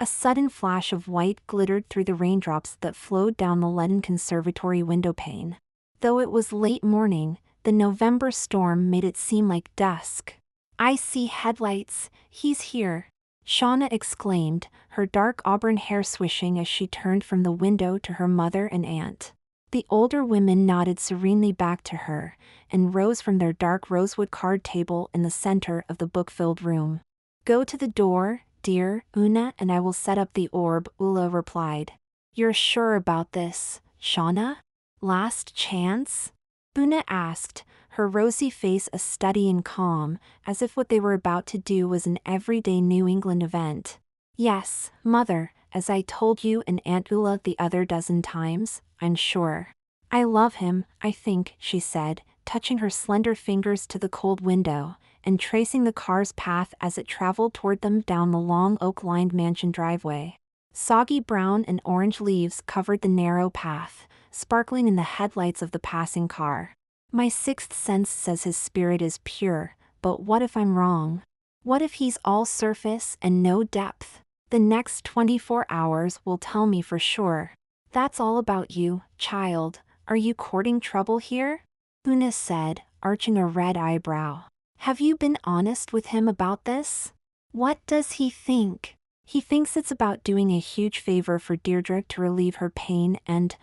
A sudden flash of white glittered through the raindrops that flowed down the leaden conservatory windowpane. Though it was late morning, the November storm made it seem like dusk. "I see headlights, he's here," Shauna exclaimed, her dark auburn hair swishing as she turned from the window to her mother and aunt. The older women nodded serenely back to her, and rose from their dark rosewood card table in the center of the book-filled room. "Go to the door, dear Una, and I will set up the orb," Ula replied. "You're sure about this, Shauna? Last chance?" Una asked, her rosy face a study in calm, as if what they were about to do was an everyday New England event. "Yes, Mother, as I told you and Aunt Ula the other dozen times, I'm sure. I love him, I think," she said, touching her slender fingers to the cold window, and tracing the car's path as it traveled toward them down the long oak-lined mansion driveway. Soggy brown and orange leaves covered the narrow path, sparkling in the headlights of the passing car. "My sixth sense says his spirit is pure, but what if I'm wrong? What if he's all surface and no depth? The next 24 hours will tell me for sure." "That's all about you, child. Are you courting trouble here?" Una said, arching a red eyebrow. "Have you been honest with him about this? What does he think?" "He thinks it's about doing a huge favor for Deirdre to relieve her pain and,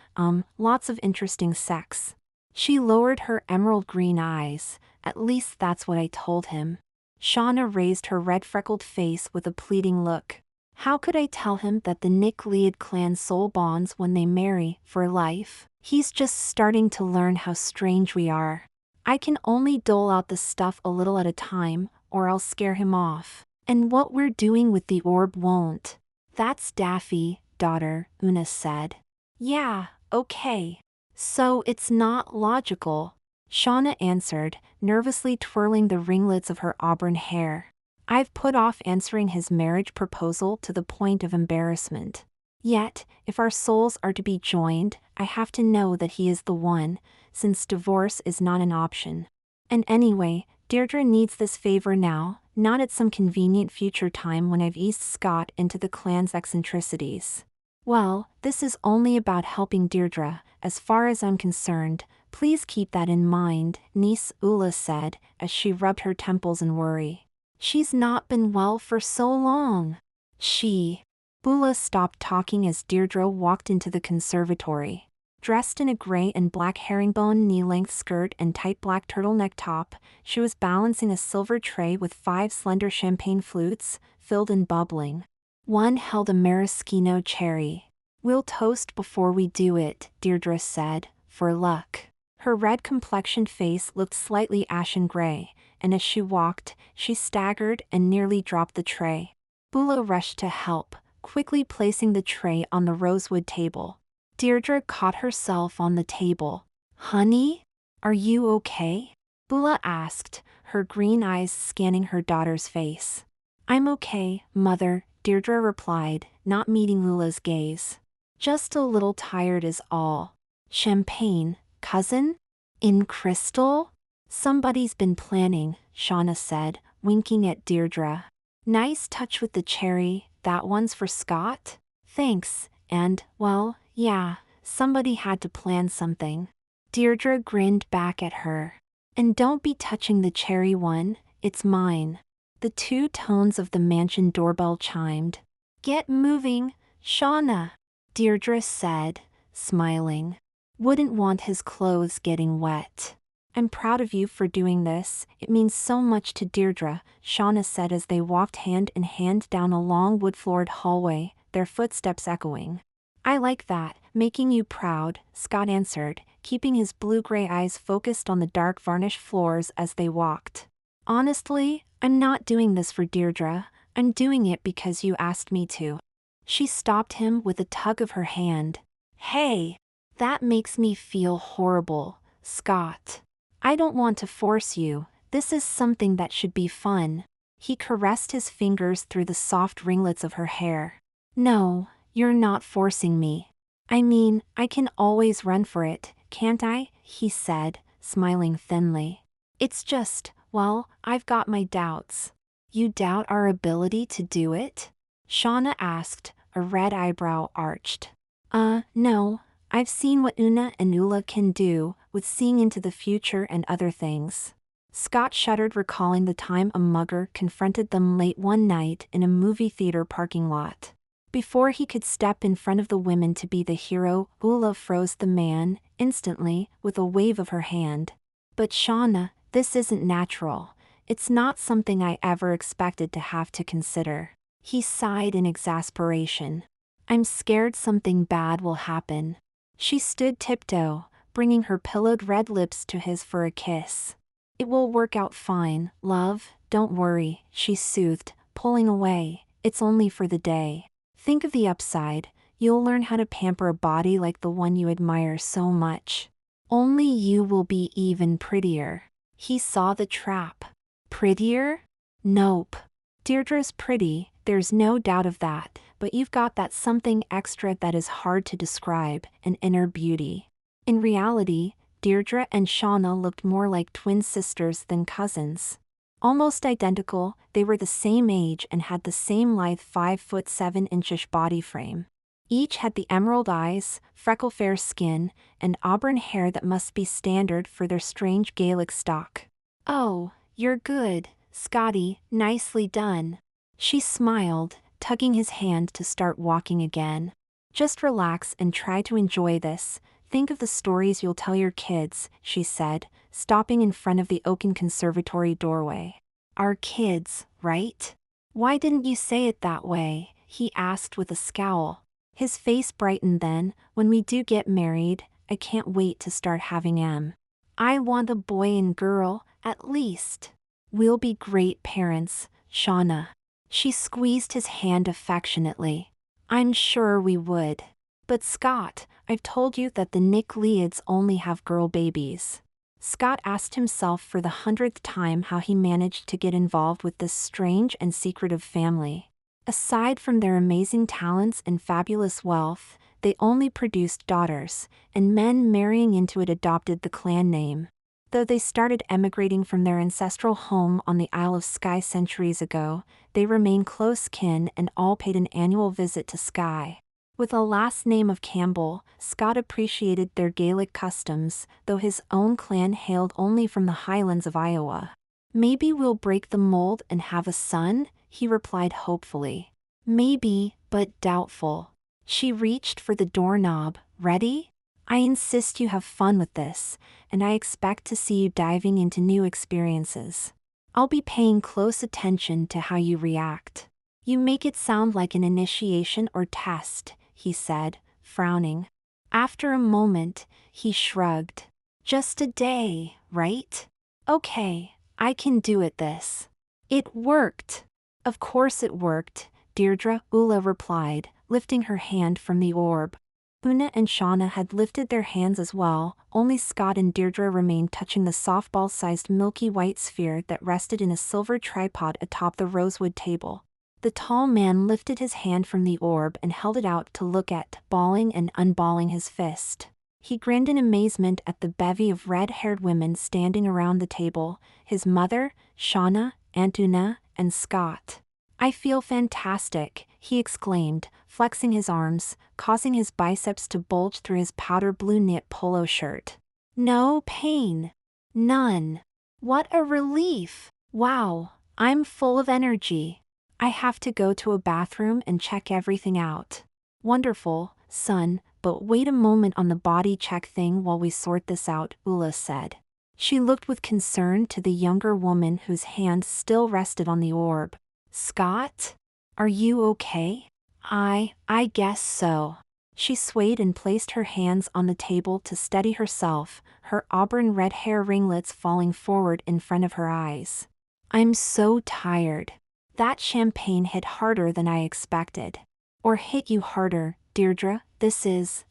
lots of interesting sex." She lowered her emerald green eyes. "At least that's what I told him." Shauna raised her red-freckled face with a pleading look. "How could I tell him that the Nick Lead clan soul bonds when they marry, for life? He's just starting to learn how strange we are. I can only dole out the stuff a little at a time, or I'll scare him off. And what we're doing with the orb won't." "That's daffy, daughter," Una said. "Yeah, okay. So it's not logical," Shauna answered, nervously twirling the ringlets of her auburn hair. "I've put off answering his marriage proposal to the point of embarrassment. Yet, if our souls are to be joined, I have to know that he is the one, since divorce is not an option. And anyway, Deirdre needs this favor now, not at some convenient future time when I've eased Scott into the clan's eccentricities." "Well, this is only about helping Deirdre, as far as I'm concerned. Please keep that in mind," niece Ula said, as she rubbed her temples in worry. "She's not been well for so long." Ula stopped talking as Deirdre walked into the conservatory. Dressed in a gray and black herringbone knee-length skirt and tight black turtleneck top, she was balancing a silver tray with 5 slender champagne flutes, filled and bubbling. One held a maraschino cherry. "We'll toast before we do it," Deirdre said, "for luck." Her red-complexioned face looked slightly ashen-gray, and as she walked, she staggered and nearly dropped the tray. Bula rushed to help, quickly placing the tray on the rosewood table. Deirdre caught herself on the table. "Honey? Are you okay?" Bula asked, her green eyes scanning her daughter's face. "I'm okay, Mother," Deirdre replied, not meeting Lula's gaze. "Just a little tired is all." "Champagne, cousin? In crystal?" "Somebody's been planning," Shauna said, winking at Deirdre. "Nice touch with the cherry, that one's for Scott?" "Thanks, and, well, yeah, somebody had to plan something." Deirdre grinned back at her. "And don't be touching the cherry one, it's mine." The 2 tones of the mansion doorbell chimed. "Get moving, Shauna," Deirdre said, smiling. "Wouldn't want his clothes getting wet." "I'm proud of you for doing this, it means so much to Deirdre," Shauna said as they walked hand in hand down a long wood-floored hallway, their footsteps echoing. "I like that, making you proud," Scott answered, keeping his blue-gray eyes focused on the dark varnished floors as they walked. "Honestly, I'm not doing this for Deirdre, I'm doing it because you asked me to." She stopped him with a tug of her hand. "Hey! That makes me feel horrible, Scott. I don't want to force you, this is something that should be fun." He caressed his fingers through the soft ringlets of her hair. "No, you're not forcing me. I mean, I can always run for it, can't I?" he said, smiling thinly. "It's just, well, I've got my doubts." "You doubt our ability to do it?" Shauna asked, a red eyebrow arched. No. I've seen what Una and Ula can do with seeing into the future and other things. Scott shuddered, recalling the time a mugger confronted them late one night in a movie theater parking lot. Before he could step in front of the women to be the hero, Ula froze the man, instantly, with a wave of her hand. But Shauna, this isn't natural. It's not something I ever expected to have to consider. He sighed in exasperation. I'm scared something bad will happen. She stood tiptoe, bringing her pillowed red lips to his for a kiss. It will work out fine, love, don't worry, she soothed, pulling away. It's only for the day. Think of the upside. You'll learn how to pamper a body like the one you admire so much. Only you will be even prettier. He saw the trap. Prettier? Nope. Deirdre's pretty, there's no doubt of that, but you've got that something extra that is hard to describe, an inner beauty. In reality, Deirdre and Shauna looked more like twin sisters than cousins. Almost identical, they were the same age and had the same lithe 5'7" body frame. Each had the emerald eyes, freckle-fair skin, and auburn hair that must be standard for their strange Gaelic stock. Oh, you're good, Scotty, nicely done. She smiled, tugging his hand to start walking again. Just relax and try to enjoy this. Think of the stories you'll tell your kids, she said, stopping in front of the oaken conservatory doorway. Our kids, right? Why didn't you say it that way? He asked with a scowl. His face brightened then. When we do get married, I can't wait to start having em. I want a boy and girl, at least. We'll be great parents, Shauna. She squeezed his hand affectionately. I'm sure we would. But Scott, I've told you that the Nickleids only have girl babies. Scott asked himself for the 100th time how he managed to get involved with this strange and secretive family. Aside from their amazing talents and fabulous wealth, they only produced daughters, and men marrying into it adopted the clan name. Though they started emigrating from their ancestral home on the Isle of Skye centuries ago, they remain close kin and all paid an annual visit to Skye. With a last name of Campbell, Scott appreciated their Gaelic customs, though his own clan hailed only from the highlands of Iowa. Maybe we'll break the mold and have a son, he replied hopefully. Maybe, but doubtful. She reached for the doorknob. Ready? I insist you have fun with this, and I expect to see you diving into new experiences. I'll be paying close attention to how you react. You make it sound like an initiation or test, he said, frowning. After a moment, he shrugged. Just a day, right? Okay, I can do it this. It worked. Of course it worked, Deirdre, Ula replied, lifting her hand from the orb. Una and Shauna had lifted their hands as well, only Scott and Deirdre remained touching the softball-sized milky white sphere that rested in a silver tripod atop the rosewood table. The tall man lifted his hand from the orb and held it out to look at, balling and unballing his fist. He grinned in amazement at the bevy of red-haired women standing around the table, his mother, Shauna, Aunt Una, and Scott. I feel fantastic, he exclaimed, flexing his arms, causing his biceps to bulge through his powder blue knit polo shirt. No pain. None. What a relief. Wow, I'm full of energy. I have to go to a bathroom and check everything out. Wonderful, son, but wait a moment on the body check thing while we sort this out, Ula said. She looked with concern to the younger woman whose hand still rested on the orb. Scott? Are you okay? I guess so. She swayed and placed her hands on the table to steady herself, her auburn red hair ringlets falling forward in front of her eyes. I'm so tired. That champagne hit harder than I expected. Or hit you harder, Deirdre, this is,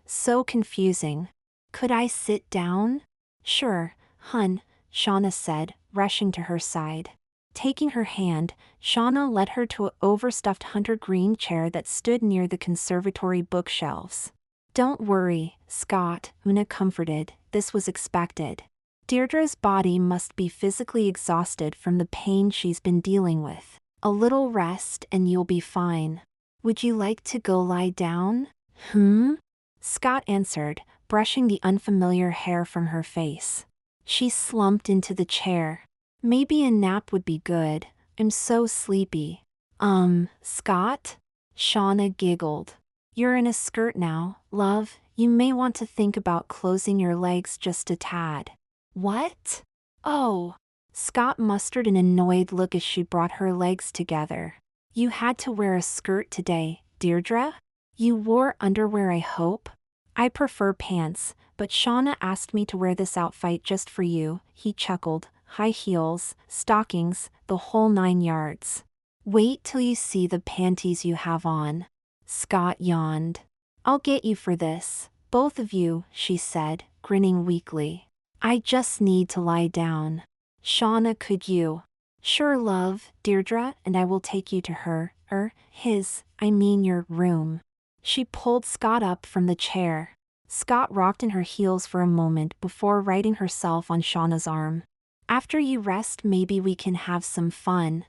so confusing. Could I sit down? Sure, hun, Shauna said, rushing to her side. Taking her hand, Shauna led her to an overstuffed hunter green chair that stood near the conservatory bookshelves. Don't worry, Scott, Una comforted, this was expected. Deirdre's body must be physically exhausted from the pain she's been dealing with. A little rest and you'll be fine. Would you like to go lie down? Scott answered, brushing the unfamiliar hair from her face. She slumped into the chair. Maybe a nap would be good. I'm so sleepy. Scott? Shauna giggled. You're in a skirt now, love. You may want to think about closing your legs just a tad. What? Oh. Scott mustered an annoyed look as she brought her legs together. You had to wear a skirt today, Deirdre? You wore underwear, I hope? I prefer pants, but Shauna asked me to wear this outfit just for you, he chuckled. High heels, stockings, the whole 9 yards. Wait till you see the panties you have on. Scott yawned. I'll get you for this, both of you, she said, grinning weakly. I just need to lie down. Shauna, could you? Sure, love, Deirdre, and I will take you to your room. She pulled Scott up from the chair. Scott rocked in her heels for a moment before righting herself on Shauna's arm. After you rest, maybe we can have some fun,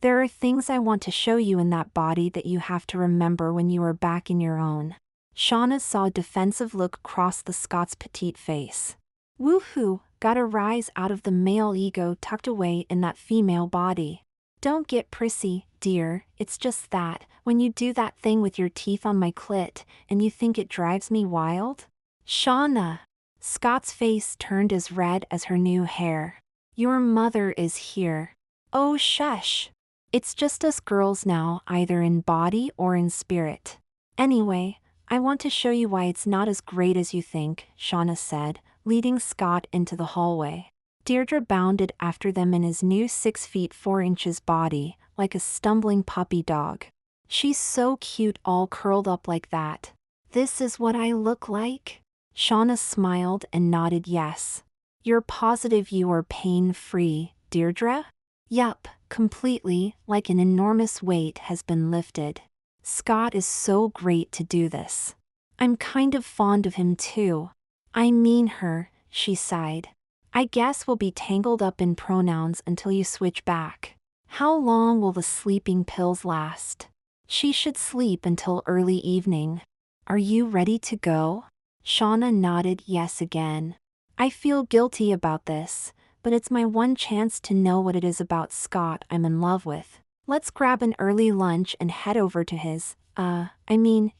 There are things I want to show you in that body that you have to remember when you are back in your own. Shauna saw a defensive look cross the Scott's petite face. Woohoo, got a rise out of the male ego tucked away in that female body. Don't get prissy, dear, it's just that, when you do that thing with your teeth on my clit, and you think it drives me wild? Shauna! Scott's face turned as red as her new hair. Your mother is here. Oh shush. It's just us girls now, either in body or in spirit. Anyway, I want to show you why it's not as great as you think, Shauna said, leading Scott into the hallway. Deirdre bounded after them in his new 6 feet 4 inches body, like a stumbling puppy dog. She's so cute all curled up like that. This is what I look like? Shauna smiled and nodded yes. You're positive you are pain-free, Deirdre? Yup, completely, like an enormous weight has been lifted. Scott is so great to do this. I'm kind of fond of him too. I mean her, she sighed. I guess we'll be tangled up in pronouns until you switch back. How long will the sleeping pills last? She should sleep until early evening. Are you ready to go? Shauna nodded yes again. I feel guilty about this, but it's my one chance to know what it is about Scott I'm in love with. Let's grab an early lunch and head over to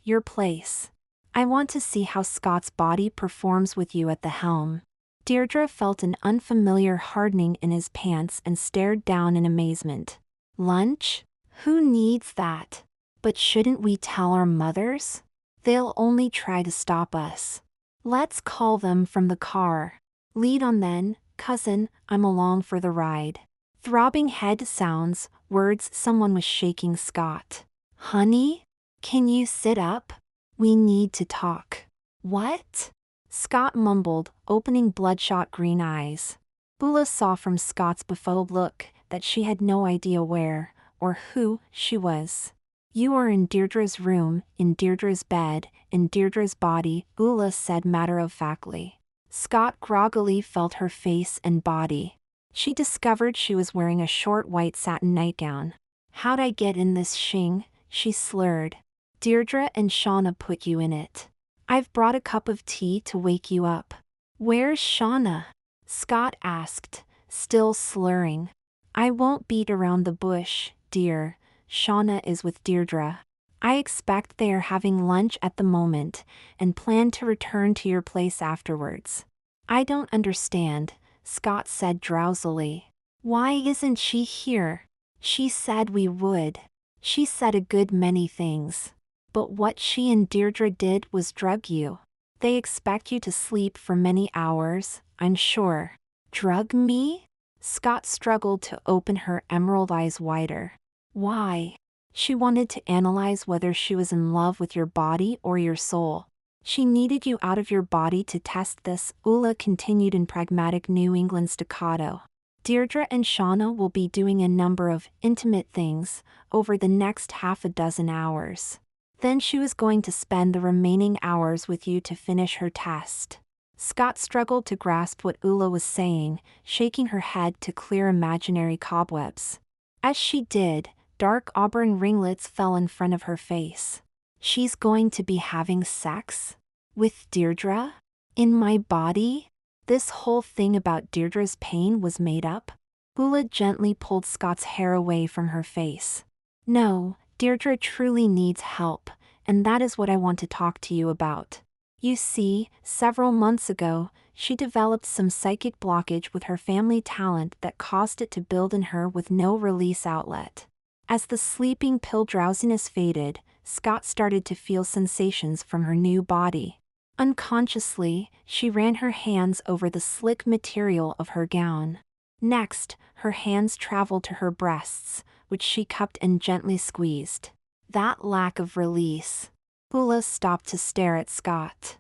your place. I want to see how Scott's body performs with you at the helm. Deirdre felt an unfamiliar hardening in his pants and stared down in amazement. Lunch? Who needs that? But shouldn't we tell our mothers? They'll only try to stop us. Let's call them from the car. Lead on then, cousin, I'm along for the ride. Throbbing head sounds, words someone was shaking Scott. Honey? Can you sit up? We need to talk. What? Scott mumbled, opening bloodshot green eyes. Bula saw from Scott's befuddled look that she had no idea where, or who, she was. You are in Deirdre's room, in Deirdre's bed, in Deirdre's body, Bula said matter-of-factly. Scott groggily felt her face and body. She discovered she was wearing a short white satin nightgown. How'd I get in this shing? She slurred. Deirdre and Shauna put you in it. I've brought a cup of tea to wake you up. Where's Shauna? Scott asked, still slurring. I won't beat around the bush, dear. Shauna is with Deirdre. I expect they are having lunch at the moment, and plan to return to your place afterwards. I don't understand, Scott said drowsily. Why isn't she here? She said we would. She said a good many things. But what she and Deirdre did was drug you. They expect you to sleep for many hours, I'm sure. Drug me? Scott struggled to open her emerald eyes wider. Why? She wanted to analyze whether she was in love with your body or your soul. She needed you out of your body to test this, Ula continued in pragmatic New England staccato. Deirdre and Shauna will be doing a number of intimate things over the next half a dozen hours. Then she was going to spend the remaining hours with you to finish her test. Scott struggled to grasp what Ula was saying, shaking her head to clear imaginary cobwebs. As she did, dark auburn ringlets fell in front of her face. She's going to be having sex? With Deirdre? In my body? This whole thing about Deirdre's pain was made up? Ula gently pulled Scott's hair away from her face. No, Deirdre truly needs help, and that is what I want to talk to you about. You see, several months ago, she developed some psychic blockage with her family talent that caused it to build in her with no release outlet. As the sleeping pill drowsiness faded, Scott started to feel sensations from her new body. Unconsciously, she ran her hands over the slick material of her gown. Next, her hands traveled to her breasts, which she cupped and gently squeezed. That lack of release. Ula stopped to stare at Scott.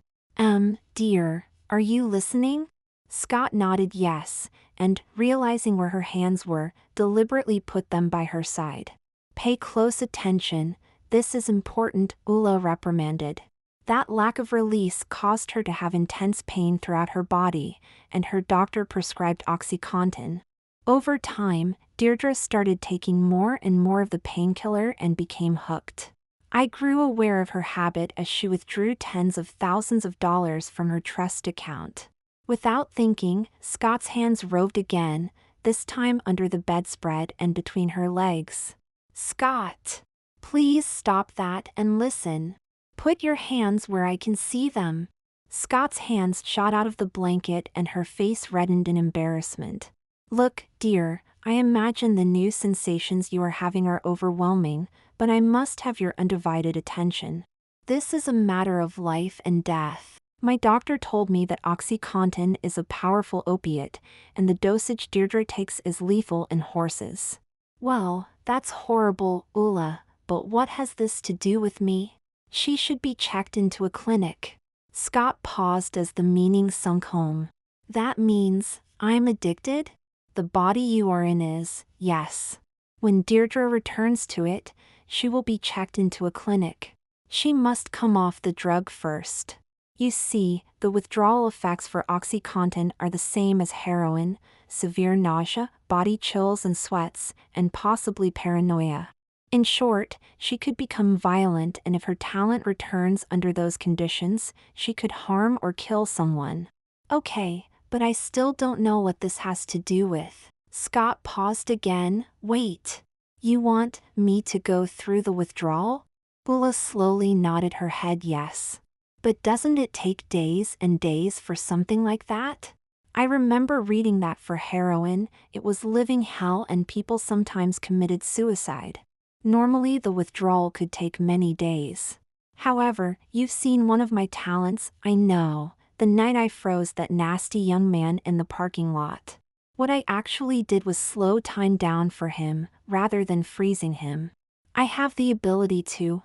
Dear, are you listening? Scott nodded yes, and, realizing where her hands were, deliberately put them by her side. Pay close attention, this is important, Ula reprimanded. That lack of release caused her to have intense pain throughout her body, and her doctor prescribed OxyContin. Over time, Deirdre started taking more and more of the painkiller and became hooked. I grew aware of her habit as she withdrew tens of thousands of dollars from her trust account. Without thinking, Scott's hands roved again, this time under the bedspread and between her legs. Scott! Please stop that and listen. Put your hands where I can see them. Scott's hands shot out of the blanket and her face reddened in embarrassment. Look, dear, I imagine the new sensations you are having are overwhelming, but I must have your undivided attention. This is a matter of life and death. My doctor told me that OxyContin is a powerful opiate, and the dosage Deirdre takes is lethal in horses. Well, that's horrible, Ula, but what has this to do with me? She should be checked into a clinic. Scott paused as the meaning sunk home. That means, I'm addicted? The body you are in is, yes. When Deirdre returns to it, she will be checked into a clinic. She must come off the drug first. You see, the withdrawal effects for OxyContin are the same as heroin: severe nausea, body chills and sweats, and possibly paranoia. In short, she could become violent, and if her talent returns under those conditions, she could harm or kill someone. Okay, but I still don't know what this has to do with. Scott paused again. Wait. You want me to go through the withdrawal? Ula slowly nodded her head yes. But doesn't it take days and days for something like that? I remember reading that for heroin, it was living hell and people sometimes committed suicide. Normally the withdrawal could take many days. However, you've seen one of my talents, I know, the night I froze that nasty young man in the parking lot. What I actually did was slow time down for him, rather than freezing him. I have the ability to,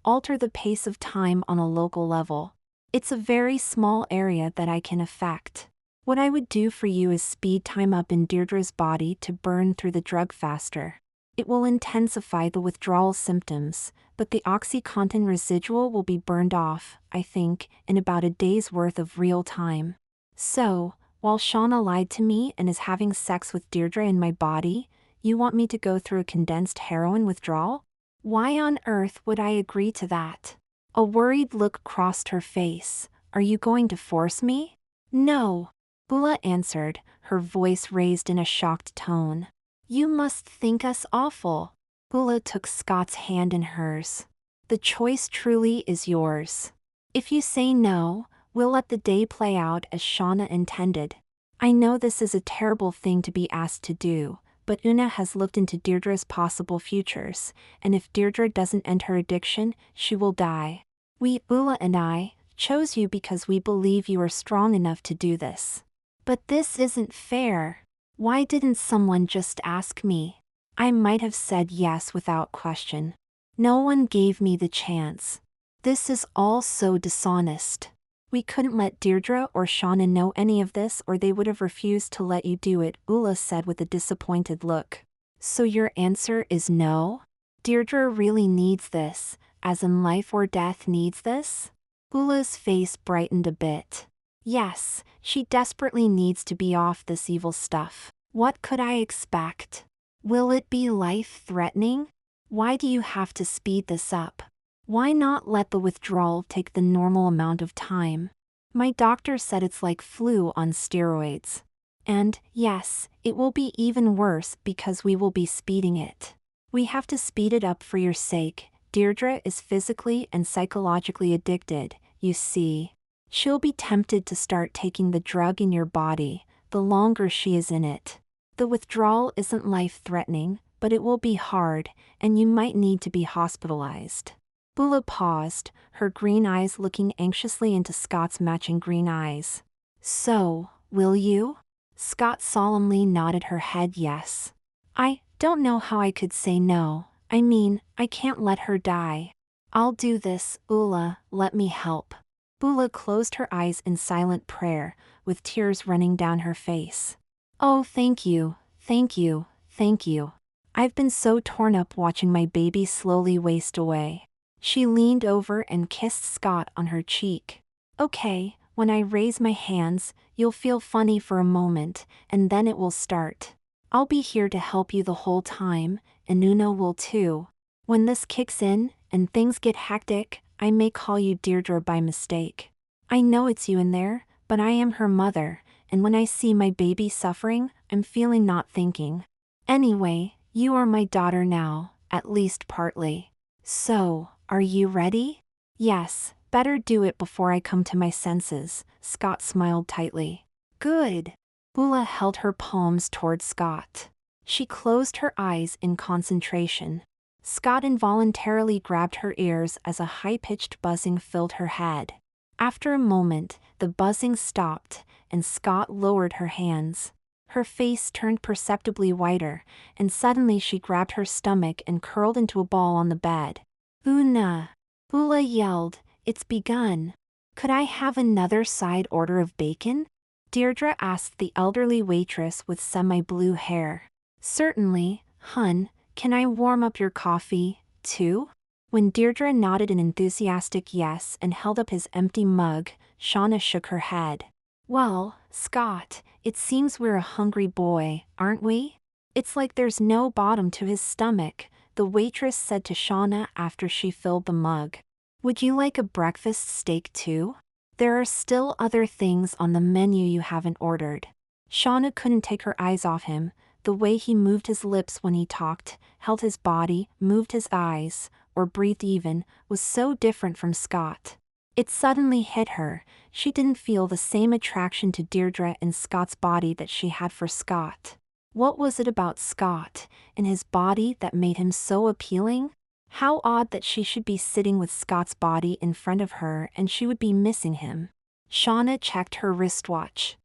alter the pace of time on a local level. It's a very small area that I can affect. What I would do for you is speed time up in Deirdre's body to burn through the drug faster. It will intensify the withdrawal symptoms, but the OxyContin residual will be burned off, I think, in about a day's worth of real time. So, while Shauna lied to me and is having sex with Deirdre in my body, you want me to go through a condensed heroin withdrawal? Why on earth would I agree to that? A worried look crossed her face. Are you going to force me? No. Ula answered, her voice raised in a shocked tone. You must think us awful. Ula took Scott's hand in hers. The choice truly is yours. If you say no, we'll let the day play out as Shauna intended. I know this is a terrible thing to be asked to do, but Una has looked into Deirdre's possible futures, and if Deirdre doesn't end her addiction, she will die. We, Ula and I, chose you because we believe you are strong enough to do this. But this isn't fair. Why didn't someone just ask me? I might have said yes without question. No one gave me the chance. This is all so dishonest. We couldn't let Deirdre or Shauna know any of this or they would have refused to let you do it, Ula said with a disappointed look. So your answer is no? Deirdre really needs this, as in life or death needs this? Ula's face brightened a bit. Yes, she desperately needs to be off this evil stuff. What could I expect? Will it be life-threatening? Why do you have to speed this up? Why not let the withdrawal take the normal amount of time? My doctor said it's like flu on steroids. And, yes, it will be even worse because we will be speeding it. We have to speed it up for your sake. Deirdre is physically and psychologically addicted, you see. She'll be tempted to start taking the drug in your body, the longer she is in it. The withdrawal isn't life-threatening, but it will be hard, and you might need to be hospitalized. Bula paused, her green eyes looking anxiously into Scott's matching green eyes. So, will you? Scott solemnly nodded her head yes. I don't know how I could say no. I mean, I can't let her die. I'll do this, Bula, let me help. Bula closed her eyes in silent prayer, with tears running down her face. Oh, thank you, thank you, thank you. I've been so torn up watching my baby slowly waste away. She leaned over and kissed Scott on her cheek. Okay, when I raise my hands, you'll feel funny for a moment, and then it will start. I'll be here to help you the whole time, and Nuno will too. When this kicks in, and things get hectic, I may call you Deirdre by mistake. I know it's you in there, but I am her mother, and when I see my baby suffering, I'm feeling not thinking. Anyway, you are my daughter now, at least partly. So, are you ready? Yes, better do it before I come to my senses, Scott smiled tightly. Good. Bula held her palms toward Scott. She closed her eyes in concentration. Scott involuntarily grabbed her ears as a high-pitched buzzing filled her head. After a moment, the buzzing stopped, and Scott lowered her hands. Her face turned perceptibly whiter, and suddenly she grabbed her stomach and curled into a ball on the bed. Una! Bula yelled, it's begun. Could I have another side order of bacon? Deirdre asked the elderly waitress with semi-blue hair. Certainly, hun. Can I warm up your coffee, too? When Deirdre nodded an enthusiastic yes and held up his empty mug, Shauna shook her head. Well, Scott, it seems we're a hungry boy, aren't we? It's like there's no bottom to his stomach, the waitress said to Shauna after she filled the mug. Would you like a breakfast steak too? There are still other things on the menu you haven't ordered. Shauna couldn't take her eyes off him. The way he moved his lips when he talked, held his body, moved his eyes, or breathed even, was so different from Scott. It suddenly hit her. She didn't feel the same attraction to Deirdre in Scott's body that she had for Scott. What was it about Scott, and his body, that made him so appealing? How odd that she should be sitting with Scott's body in front of her and she would be missing him. Shauna checked her wristwatch.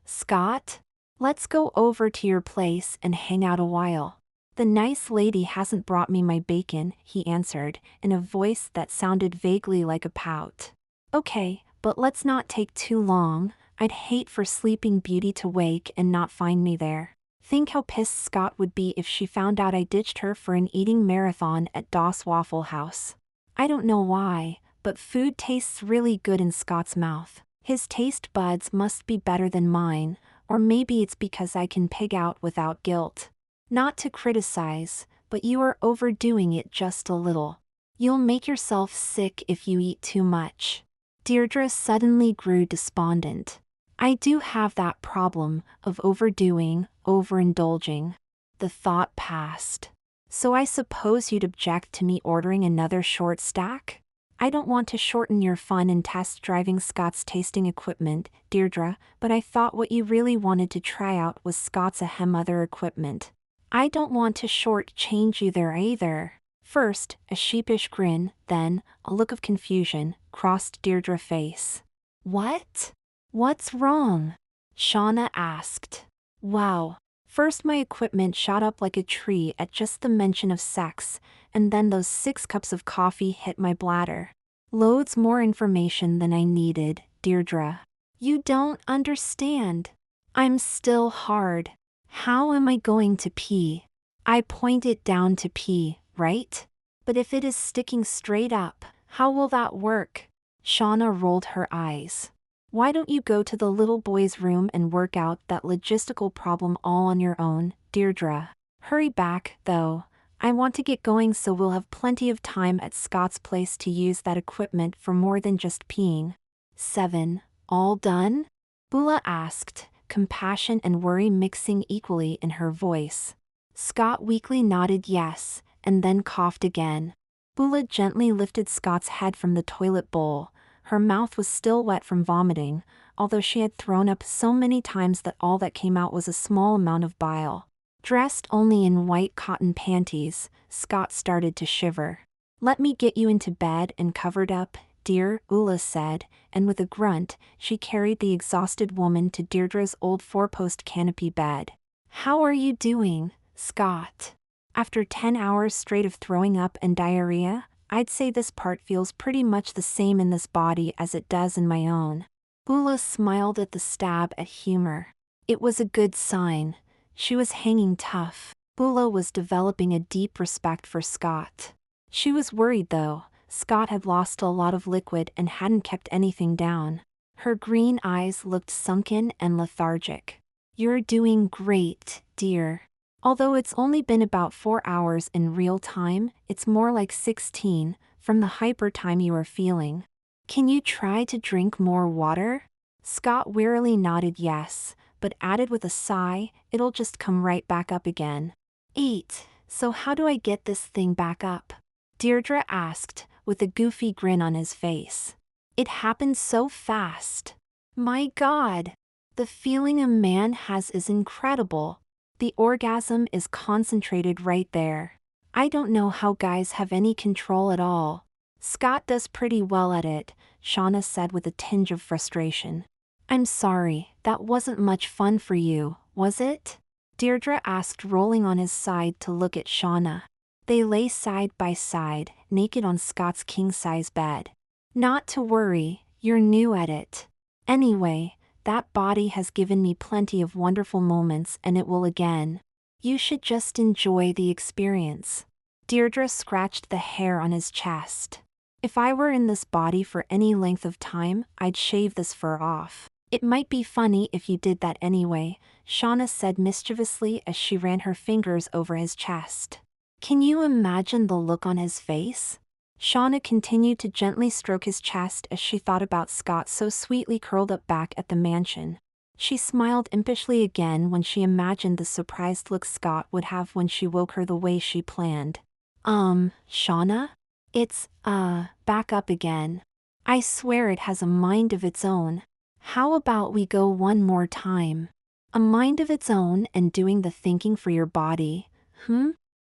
Scott? Let's go over to your place and hang out a while. The nice lady hasn't brought me my bacon, he answered, in a voice that sounded vaguely like a pout. Okay, but let's not take too long. I'd hate for Sleeping Beauty to wake and not find me there. Think how pissed Scott would be if she found out I ditched her for an eating marathon at Doss Waffle House. I don't know why, but food tastes really good in Scott's mouth. His taste buds must be better than mine, or maybe it's because I can pig out without guilt. Not to criticize, but you are overdoing it just a little. You'll make yourself sick if you eat too much. Deirdre suddenly grew despondent. I do have that problem of overdoing, overindulging. The thought passed. So I suppose you'd object to me ordering another short stack? I don't want to shorten your fun in test driving Scott's tasting equipment, Deirdre, but I thought what you really wanted to try out was Scott's ahem other equipment. I don't want to short-change you there either. First, a sheepish grin, then, a look of confusion, crossed Deirdre's face. What? What's wrong? Shauna asked. Wow. First my equipment shot up like a tree at just the mention of sex, and then those 6 cups of coffee hit my bladder. Loads more information than I needed, Deirdre. You don't understand. I'm still hard. How am I going to pee? I point it down to pee, right? But if it is sticking straight up, how will that work? Shauna rolled her eyes. Why don't you go to the little boy's room and work out that logistical problem all on your own, Deirdre? Hurry back, though. I want to get going so we'll have plenty of time at Scott's place to use that equipment for more than just peeing. 7. All done? Bula asked, compassion and worry mixing equally in her voice. Scott weakly nodded yes, and then coughed again. Bula gently lifted Scott's head from the toilet bowl. Her mouth was still wet from vomiting, although she had thrown up so many times that all that came out was a small amount of bile. Dressed only in white cotton panties, Scott started to shiver. Let me get you into bed and covered up, dear, Ula said, and with a grunt, she carried the exhausted woman to Deirdre's old four-post canopy bed. How are you doing, Scott? After 10 hours straight of throwing up and diarrhea, I'd say this part feels pretty much the same in this body as it does in my own. Ula smiled at the stab at humor. It was a good sign. She was hanging tough. Bula was developing a deep respect for Scott. She was worried though. Scott had lost a lot of liquid and hadn't kept anything down. Her green eyes looked sunken and lethargic. You're doing great, dear. Although it's only been about 4 hours in real time, it's more like 16, from the hyper time you are feeling. Can you try to drink more water? Scott wearily nodded yes, but added with a sigh, it'll just come right back up again. 8. So how do I get this thing back up? Deirdre asked, with a goofy grin on his face. It happened so fast. My God. The feeling a man has is incredible. The orgasm is concentrated right there. I don't know how guys have any control at all. Scott does pretty well at it, Shauna said with a tinge of frustration. I'm sorry, that wasn't much fun for you, was it? Deirdre asked, rolling on his side to look at Shauna. They lay side by side, naked on Scott's king-size bed. Not to worry, you're new at it. Anyway, that body has given me plenty of wonderful moments and it will again. You should just enjoy the experience. Deirdre scratched the hair on his chest. If I were in this body for any length of time, I'd shave this fur off. It might be funny if you did that anyway, Shauna said mischievously as she ran her fingers over his chest. Can you imagine the look on his face? Shauna continued to gently stroke his chest as she thought about Scott so sweetly curled up back at the mansion. She smiled impishly again when she imagined the surprised look Scott would have when she woke her the way she planned. Shauna? It's, back up again. I swear it has a mind of its own. How about we go one more time? A mind of its own and doing the thinking for your body,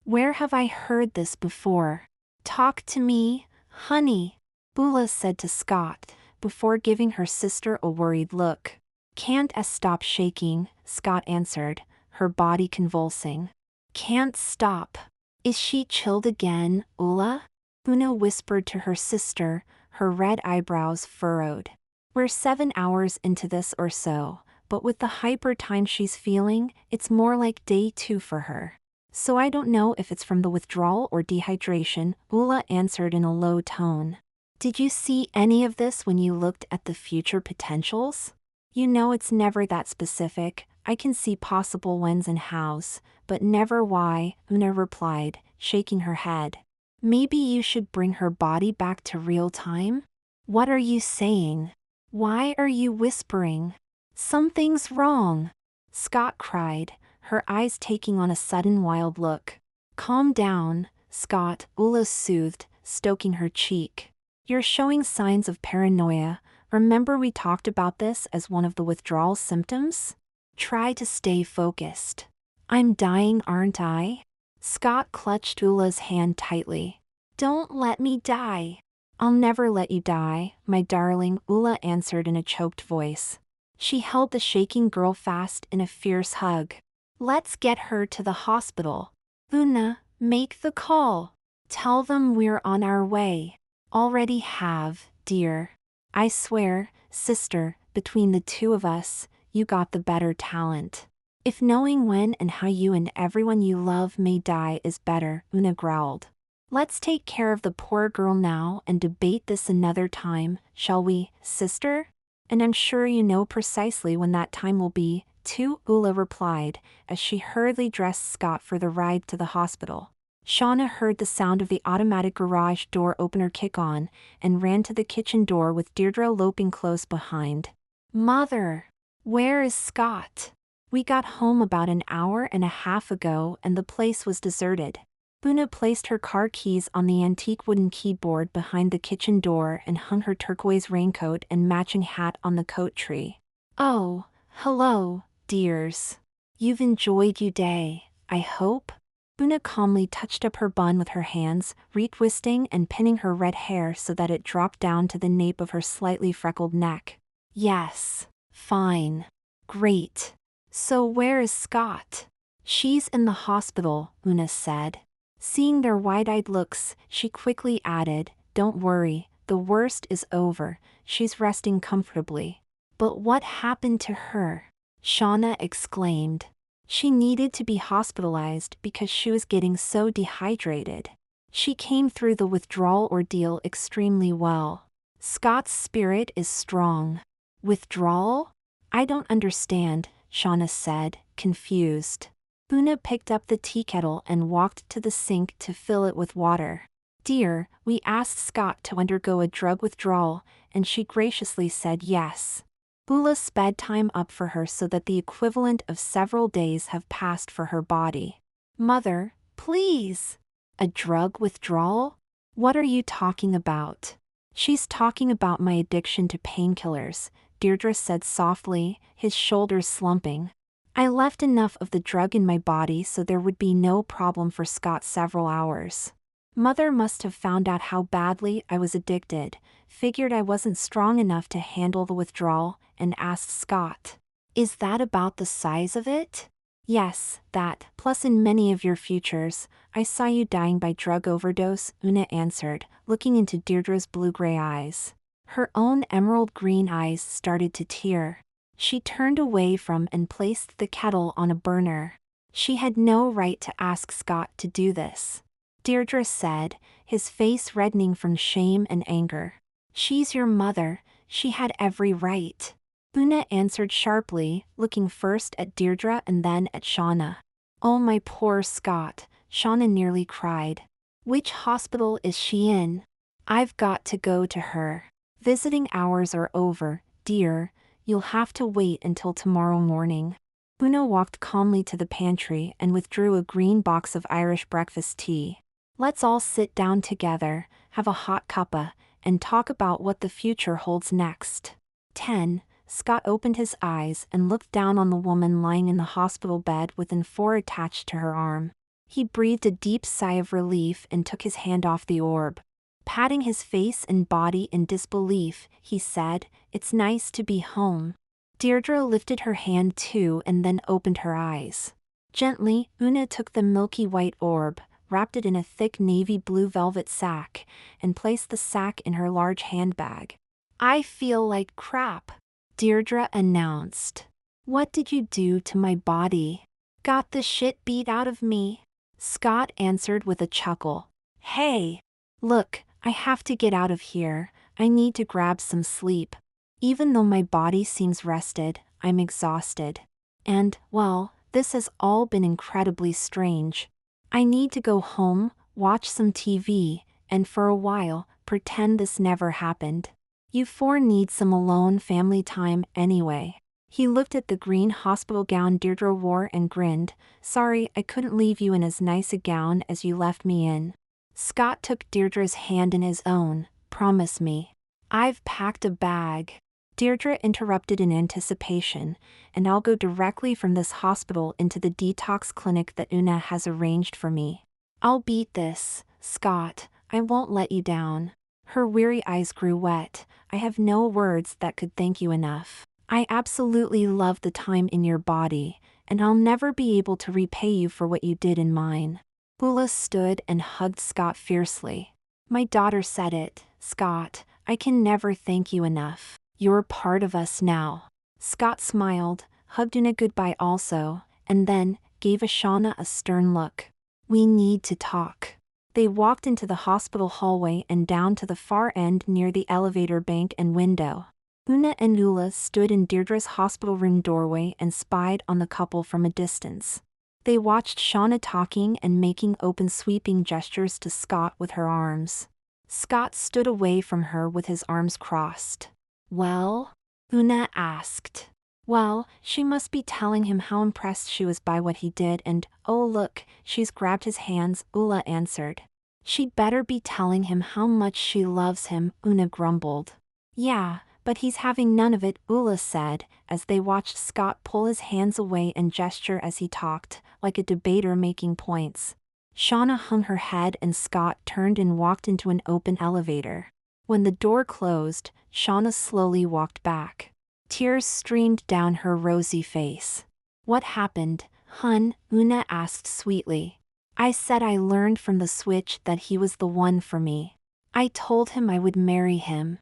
Where have I heard this before? Talk to me, honey, Bula said to Scott, before giving her sister a worried look. Can't stop shaking, Scott answered, her body convulsing. Can't stop. Is she chilled again, Ula? Una whispered to her sister, her red eyebrows furrowed. We're 7 hours into this or so, but with the hyper time she's feeling, it's more like day 2 for her. So I don't know if it's from the withdrawal or dehydration, Ula answered in a low tone. Did you see any of this when you looked at the future potentials? You know it's never that specific. I can see possible whens and hows, but never why, Una replied, shaking her head. Maybe you should bring her body back to real time? What are you saying? Why are you whispering? Something's wrong, Scott cried, her eyes taking on a sudden wild look. Calm down, Scott, Ula soothed, stoking her cheek. You're showing signs of paranoia. Remember we talked about this as one of the withdrawal symptoms? Try to stay focused. I'm dying, aren't I? Scott clutched Ula's hand tightly. Don't let me die. I'll never let you die, my darling, Ula answered in a choked voice. She held the shaking girl fast in a fierce hug. Let's get her to the hospital. Una, make the call. Tell them we're on our way. Already have, dear. I swear, sister, between the two of us, you got the better talent. If knowing when and how you and everyone you love may die is better, Una growled. Let's take care of the poor girl now and debate this another time, shall we, sister? And I'm sure you know precisely when that time will be, too," Ula replied, as she hurriedly dressed Scott for the ride to the hospital. Shauna heard the sound of the automatic garage door opener kick on, and ran to the kitchen door with Deirdre loping close behind. "Mother! Where is Scott? We got home about an hour and a half ago and the place was deserted." Una placed her car keys on the antique wooden keyboard behind the kitchen door and hung her turquoise raincoat and matching hat on the coat tree. "Oh, hello, dears. You've enjoyed your day, I hope?" Una calmly touched up her bun with her hands, retwisting and pinning her red hair so that it dropped down to the nape of her slightly freckled neck. "Yes, fine. Great. So where is Scott?" "She's in the hospital," Una said. Seeing their wide-eyed looks, she quickly added, "Don't worry, the worst is over, she's resting comfortably." "But what happened to her?" Shauna exclaimed. "She needed to be hospitalized because she was getting so dehydrated. She came through the withdrawal ordeal extremely well. Scott's spirit is strong." "Withdrawal? I don't understand," Shauna said, confused. Una picked up the tea kettle and walked to the sink to fill it with water. "Dear, we asked Scott to undergo a drug withdrawal, and she graciously said yes." Ula sped time up for her so that the equivalent of several days have passed for her body. "Mother, please! A drug withdrawal? What are you talking about?" "She's talking about my addiction to painkillers," Deirdre said softly, his shoulders slumping. "I left enough of the drug in my body so there would be no problem for Scott several hours. Mother must have found out how badly I was addicted, figured I wasn't strong enough to handle the withdrawal, and asked Scott." "Is that about the size of it?" "Yes, that, plus in many of your futures, I saw you dying by drug overdose," Una answered, looking into Deirdre's blue-gray eyes. Her own emerald green eyes started to tear. She turned away from and placed the kettle on a burner. She had no right to ask Scott to do this. Deirdre said, his face reddening from shame and anger. "She's your mother, she had every right." Una answered sharply, looking first at Deirdre and then at Shauna. "Oh my poor Scott," Shauna nearly cried. "Which hospital is she in? I've got to go to her." "Visiting hours are over, dear. You'll have to wait until tomorrow morning." Una walked calmly to the pantry and withdrew a green box of Irish breakfast tea. "Let's all sit down together, have a hot cuppa, and talk about what the future holds next." 10. Scott opened his eyes and looked down on the woman lying in the hospital bed with an 4 attached to her arm. He breathed a deep sigh of relief and took his hand off the orb. Patting his face and body in disbelief, he said, "It's nice to be home." Deirdre lifted her hand too and then opened her eyes. Gently, Una took the milky white orb, wrapped it in a thick navy blue velvet sack, and placed the sack in her large handbag. "I feel like crap," Deirdre announced. "What did you do to my body?" "Got the shit beat out of me," Scott answered with a chuckle. "Hey! Look, I have to get out of here, I need to grab some sleep. Even though my body seems rested, I'm exhausted. And, well, this has all been incredibly strange. I need to go home, watch some TV, and for a while, pretend this never happened. You 4 need some alone family time anyway." He looked at the green hospital gown Deirdre wore and grinned. "Sorry I couldn't leave you in as nice a gown as you left me in." Scott took Deirdre's hand in his own. "Promise me." "I've packed a bag," Deirdre interrupted in anticipation, "and I'll go directly from this hospital into the detox clinic that Una has arranged for me. I'll beat this, Scott, I won't let you down." Her weary eyes grew wet. "I have no words that could thank you enough. I absolutely love the time in your body, and I'll never be able to repay you for what you did in mine." Ula stood and hugged Scott fiercely. "My daughter said it, Scott, I can never thank you enough. You're part of us now." Scott smiled, hugged Una goodbye also, and then gave Shauna a stern look. "We need to talk." They walked into the hospital hallway and down to the far end near the elevator bank and window. Una and Ula stood in Deirdre's hospital room doorway and spied on the couple from a distance. They watched Shauna talking and making open sweeping gestures to Scott with her arms. Scott stood away from her with his arms crossed. "Well?" Una asked. Well, she must be telling him how impressed she was by what he did and, oh look, she's grabbed his hands, Ula answered. She'd better be telling him how much she loves him, Una grumbled. Yeah, but he's having none of it, Ula said, as they watched Scott pull his hands away and gesture as he talked, like a debater making points. Shauna hung her head and Scott turned and walked into an open elevator. When the door closed, Shauna slowly walked back. Tears streamed down her rosy face. "What happened, hun?" Una asked sweetly. "I said I learned from the switch that he was the one for me. I told him I would marry him."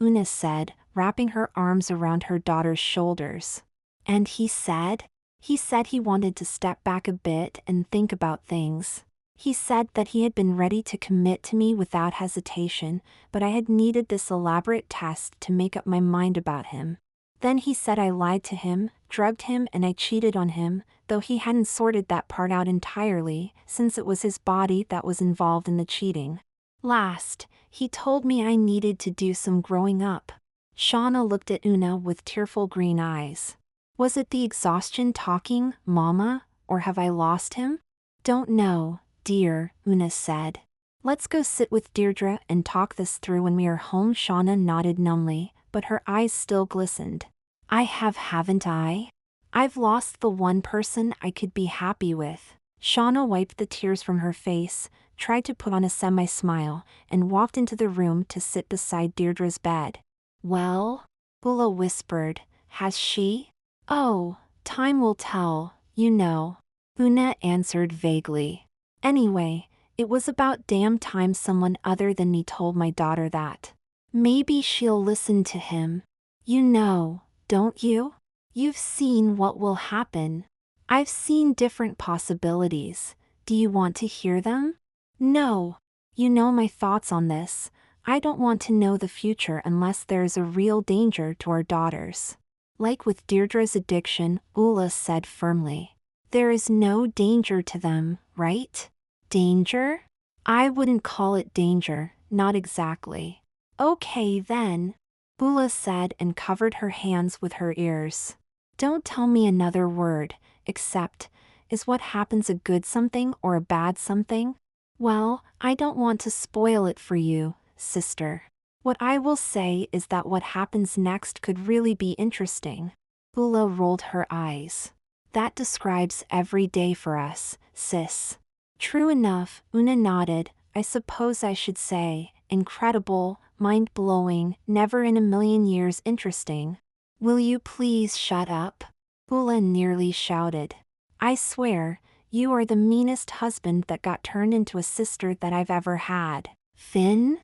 Una said, wrapping her arms around her daughter's shoulders. "And he said?" "He said he wanted to step back a bit and think about things. He said that he had been ready to commit to me without hesitation, but I had needed this elaborate test to make up my mind about him. Then he said I lied to him, drugged him, and I cheated on him, though he hadn't sorted that part out entirely, since it was his body that was involved in the cheating. Last, he told me I needed to do some growing up." Shauna looked at Una with tearful green eyes. "Was it the exhaustion talking, Mama, or have I lost him?" "Don't know, dear," Una said. "Let's go sit with Deirdre and talk this through when we are home." Shauna nodded numbly, but her eyes still glistened. Haven't I? I've lost the one person I could be happy with." Shauna wiped the tears from her face, tried to put on a semi-smile, and walked into the room to sit beside Deirdre's bed. "Well?" Ula whispered. "Has she?" "Oh, time will tell, you know," Una answered vaguely. "Anyway, it was about damn time someone other than me told my daughter that. Maybe she'll listen to him. You know, don't you? You've seen what will happen." "I've seen different possibilities. Do you want to hear them?" "No. You know my thoughts on this. I don't want to know the future unless there is a real danger to our daughters." Like with Deirdre's addiction, Ula said firmly. "There is no danger to them, right?" "Danger? I wouldn't call it danger, not exactly." "Okay then," Ula said and covered her hands with her ears. "Don't tell me another word, except, is what happens a good something or a bad something?" "Well, I don't want to spoil it for you, sister. What I will say is that what happens next could really be interesting." Ula rolled her eyes. "That describes every day for us, sis." "True enough," Una nodded. "I suppose I should say, incredible, mind-blowing, never in a million years interesting." "Will you please shut up?" Ula nearly shouted. "I swear, you are the meanest husband that got turned into a sister that I've ever had." "Finn?"